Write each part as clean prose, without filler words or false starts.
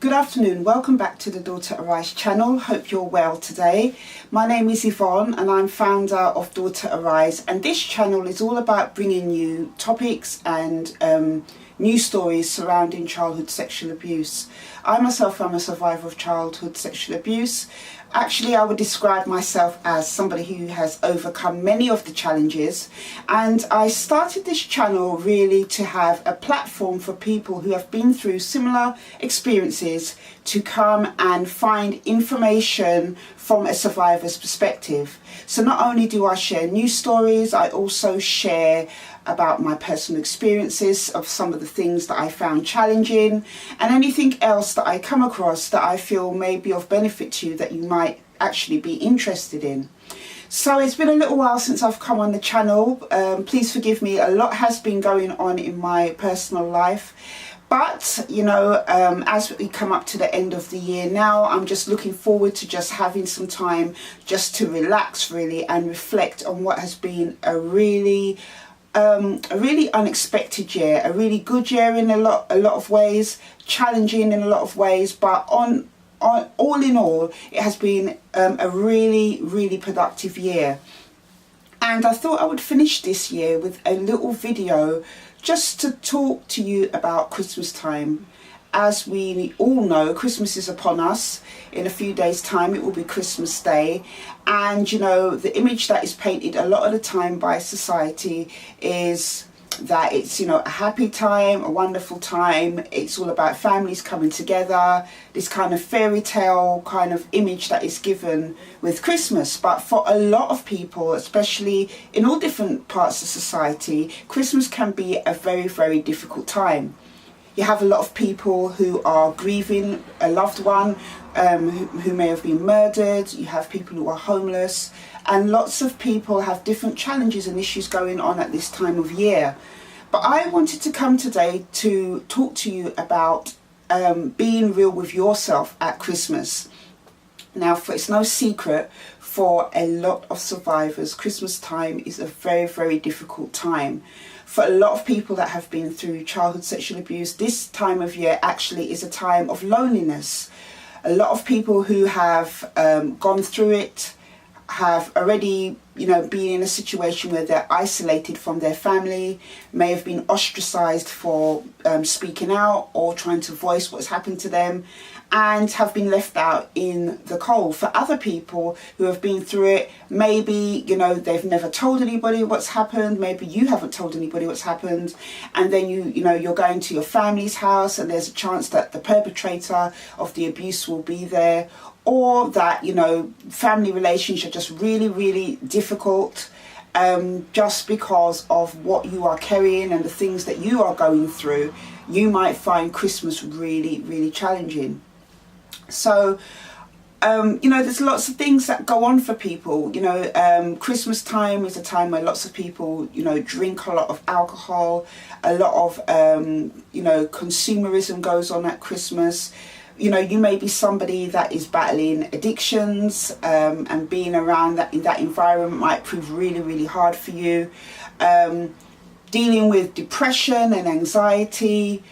Good afternoon, welcome back to the Daughter Arise channel. Hope you're well today. My name is Yvonne and I'm founder of Daughter Arise, and this channel is all about bringing you topics and news stories surrounding childhood sexual abuse. I myself am a survivor of childhood sexual abuse. Actually, I would describe myself as somebody who has overcome many of the challenges, and I started this channel really to have a platform for people who have been through similar experiences to come and find information from a survivor's perspective. So not only do I share news stories, I also share about my personal experiences of some of the things that I found challenging, and anything else that I come across that I feel may be of benefit to you that you might actually be interested in. So it's been a little while since I've come on the channel. Please forgive me, a lot has been going on in my personal life. But, you know, as we come up to the end of the year now, I'm just looking forward to just having some time just to relax really and reflect on what has been a really unexpected year, a really good year in a lot of ways, challenging in a lot of ways, but all in all, it has been a really productive year. And I thought I would finish this year with a little video just to talk to you about Christmas time. As we all know, Christmas is upon us. In a few days' time, it will be Christmas Day. And, you know, the image that is painted a lot of the time by society is that it's, you know, a happy time, a wonderful time. It's all about families coming together, this kind of fairy tale kind of image that is given with Christmas. But for a lot of people, especially in all different parts of society, Christmas can be a very difficult time. You have a lot of people who are grieving a loved one who may have been murdered. You have people who are homeless, and lots of people have different challenges and issues going on at this time of year. But I wanted to come today to talk to you about being real with yourself at Christmas. Now, it's no secret for a lot of survivors, Christmas time is a very difficult time. For a lot of people that have been through childhood sexual abuse, this time of year actually is a time of loneliness. A lot of people who have gone through it have already, you know, been in a situation where they're isolated from their family, may have been ostracized for speaking out or trying to voice what's happened to them, and have been left out in the cold. For other people who have been through it, maybe, you know, they've never told anybody what's happened, maybe you haven't told anybody what's happened, and then you know, you're going to your family's house and there's a chance that the perpetrator of the abuse will be there, or that, you know, family relations are just really difficult just because of what you are carrying and the things that you are going through. You might find Christmas really challenging. So, you know, there's lots of things that go on for people. You know, Christmas time is a time where lots of people, you know, drink a lot of alcohol, a lot of, you know, consumerism goes on at Christmas. You know, you may be somebody that is battling addictions, and being around that in that environment might prove really hard for you. Dealing with depression and anxiety,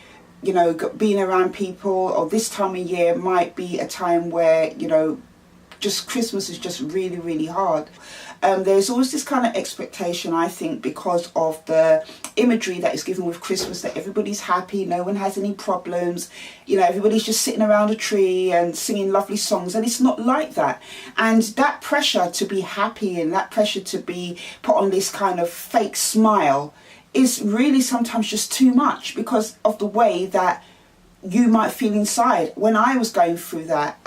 you know, being around people, or this time of year might be a time where, you know, just Christmas is just really hard. There's always this kind of expectation, I think, because of the imagery that is given with Christmas, that everybody's happy, no one has any problems, you know, everybody's just sitting around a tree and singing lovely songs, and it's not like that. And that pressure to be happy and that pressure to be put on this kind of fake smile is really sometimes just too much because of the way that you might feel inside. When I was going through that,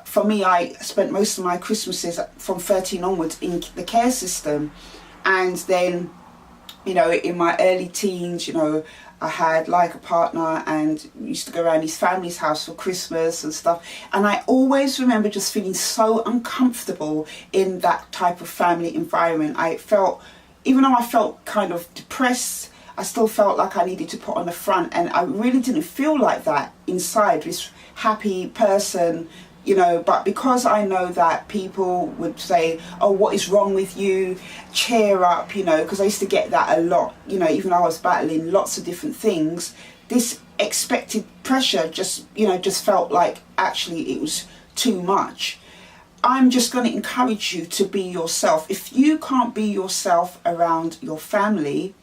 for me, I spent most of my Christmases from 13 onwards in the care system. And then, you know, in my early teens, you know, I had like a partner and used to go around his family's house for Christmas and stuff. And I always remember just feeling so uncomfortable in that type of family environment. I felt, even though I felt kind of depressed, I still felt like I needed to put on the front. And I really didn't feel like that inside, this happy person, you know. But because I know that people would say, oh, what is wrong with you? Cheer up, you know, because I used to get that a lot, you know, even though I was battling lots of different things. this expected pressure just, just felt like actually it was too much. I'm just going to encourage you to be yourself. If you can't be yourself around your family,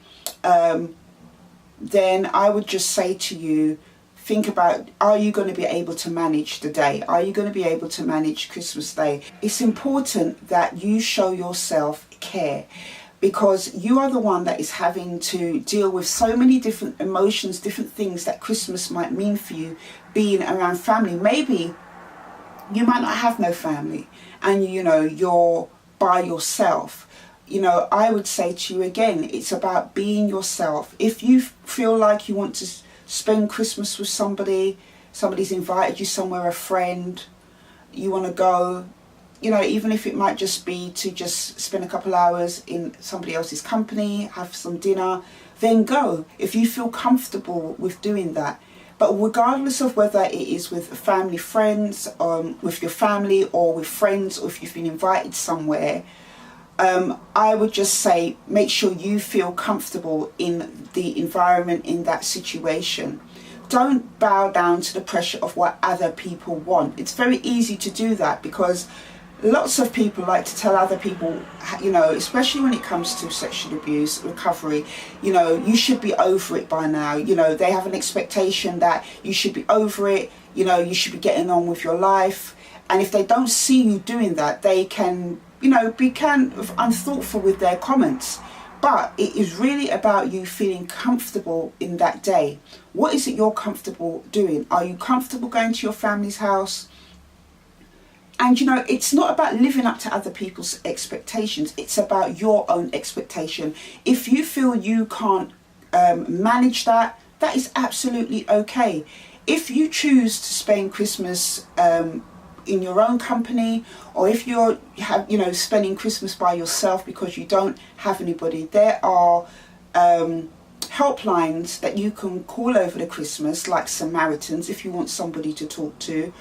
then I would just say to you, think about, are you going to be able to manage the day? Are you going to be able to manage Christmas Day? It's important that you show yourself care, because you are the one that is having to deal with so many different emotions, different things that Christmas might mean for you, being around family. Maybe you might not have no family and you're by yourself. I would say to you again, it's about being yourself. If you feel like you want to spend Christmas with somebody's invited you somewhere, a friend, you want to go, even if it might just be to just spend a couple hours in somebody else's company, have some dinner, then go if you feel comfortable with doing that. But regardless of whether it is with family, friends, with your family or with friends, or if you've been invited somewhere, I would just say make sure you feel comfortable in the environment, in that situation. Don't bow down to the pressure of what other people want. It's very easy to do that, because lots of people like to tell other people, especially when it comes to sexual abuse recovery, you should be over it by now. They have an expectation that you should be over it, you should be getting on with your life. And if they don't see you doing that, they can, be kind of unthoughtful with their comments. But it is really about you feeling comfortable in that day. What is it you're comfortable doing? Are you comfortable going to your family's house? And it's not about living up to other people's expectations. It's about your own expectation. If you feel you can't manage that, that is absolutely okay. If you choose to spend Christmas in your own company, or if you're spending Christmas by yourself because you don't have anybody, there are helplines that you can call over the Christmas, like Samaritans, if you want somebody to talk to.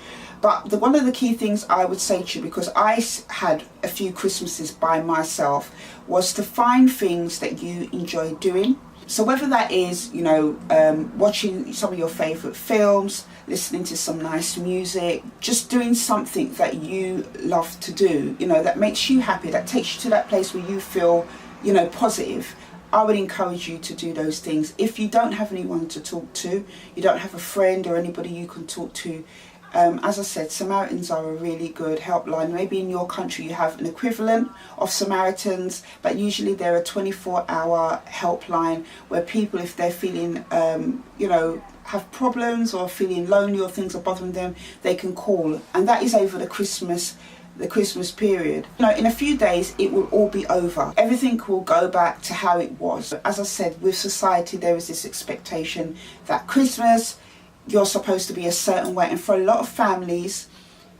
But one of the key things I would say to you, because I had a few Christmases by myself, was to find things that you enjoy doing. So whether that is, watching some of your favourite films, listening to some nice music, just doing something that you love to do, that makes you happy, that takes you to that place where you feel, positive, I would encourage you to do those things. If you don't have anyone to talk to, you don't have a friend or anybody you can talk to, as I said, Samaritans are a really good helpline. Maybe in your country you have an equivalent of Samaritans, but usually they're a 24-hour helpline where people, if they're feeling, have problems or feeling lonely or things are bothering them, they can call. And that is over the Christmas period. In a few days it will all be over. Everything will go back to how it was. As I said, with society there is this expectation that Christmas, you're supposed to be a certain way, and for a lot of families,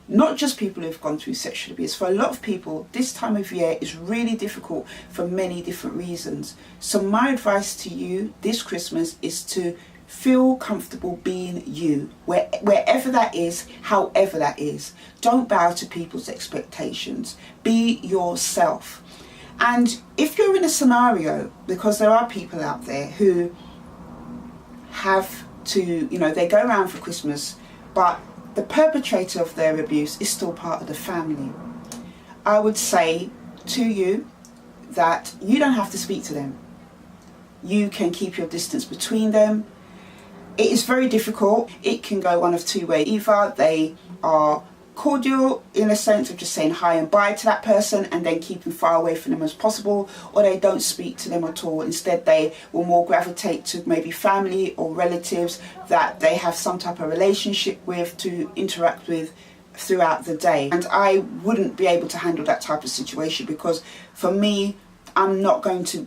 not just people who've gone through sexual abuse, for a lot of people this time of year is really difficult for many different reasons. So my advice to you this Christmas is to feel comfortable being you, wherever that is, however that is. Don't bow to people's expectations. Be yourself. And if you're in a scenario, because there are people out there who have to, they go around for Christmas, but the perpetrator of their abuse is still part of the family, I would say to you that you don't have to speak to them. You can keep your distance between them. It is very difficult. It can go one of two ways. Either they are cordial in a sense of just saying hi and bye to that person and then keeping far away from them as possible, or they don't speak to them at all. Instead they will more gravitate to maybe family or relatives that they have some type of relationship with, to interact with throughout the day. And I wouldn't be able to handle that type of situation, because for me, I'm not going to,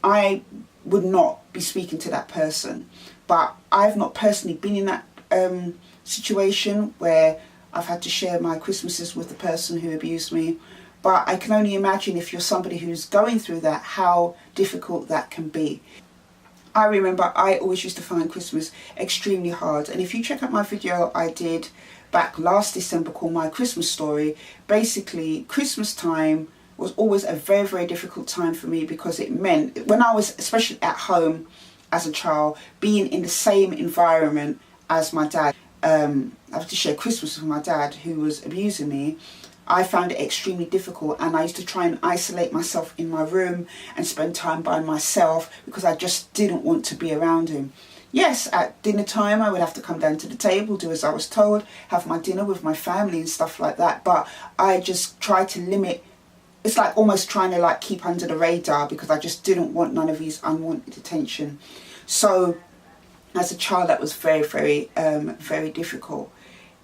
I would not be speaking to that person. But I've not personally been in that situation where I've had to share my Christmases with the person who abused me. But I can only imagine, if you're somebody who's going through that, how difficult that can be. I remember I always used to find Christmas extremely hard. And if you check out my video I did back last December called My Christmas Story, basically Christmas time was always a very, very difficult time for me, because it meant, when I was especially at home, as a child, being in the same environment as my dad. I have to share Christmas with my dad, who was abusing me. I found it extremely difficult, and I used to try and isolate myself in my room and spend time by myself because I just didn't want to be around him. Yes, at dinner time I would have to come down to the table, do as I was told, have my dinner with my family and stuff like that, but I just tried to limit. It's like almost trying to like keep under the radar because I just didn't want none of his unwanted attention. So as a child that was very, very difficult.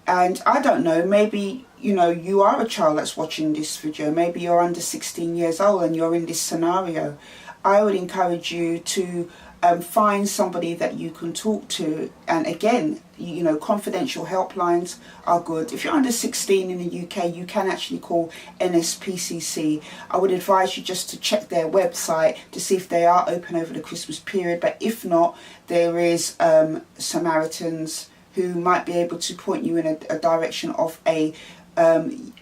And I don't know, maybe, you know, you are a child that's watching this video. Maybe you're under 16 years old and you're in this scenario. I would encourage you to find somebody that you can talk to. And again, you know, confidential helplines are good. If you're under 16 in the UK, you can actually call NSPCC. I would advise you just to check their website to see if they are open over the Christmas period. But if not, there is Samaritans, who might be able to point you in a direction of a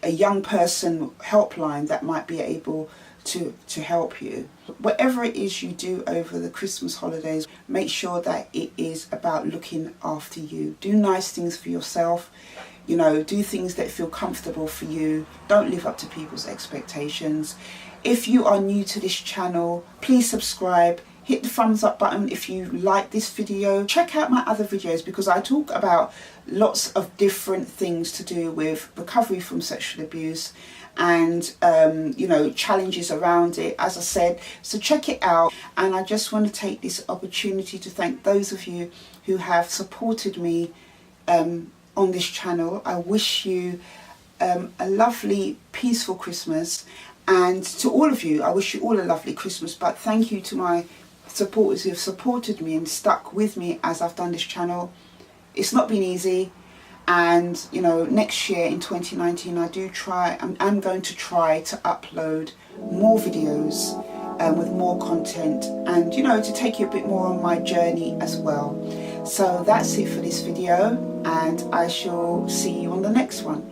young person helpline that might be able to help you. Whatever it is you do over the Christmas holidays, make sure that it is about looking after you. Do nice things for yourself. You know, do things that feel comfortable for you. Don't live up to people's expectations. If you are new to this channel, please subscribe. Hit the thumbs up button if you like this video. Check out my other videos because I talk about lots of different things to do with recovery from sexual abuse and you know, challenges around it, as I said. So check it out. And I just want to take this opportunity to thank those of you who have supported me on this channel. I wish you a lovely, peaceful Christmas. And to all of you, I wish you all a lovely Christmas. But thank you to my supporters who have supported me and stuck with me as I've done this channel. It's not been easy, and you know, next year in 2019 I'm going to try to upload more videos with more content, and you know, to take you a bit more on my journey as well. So that's it for this video, and I shall see you on the next one.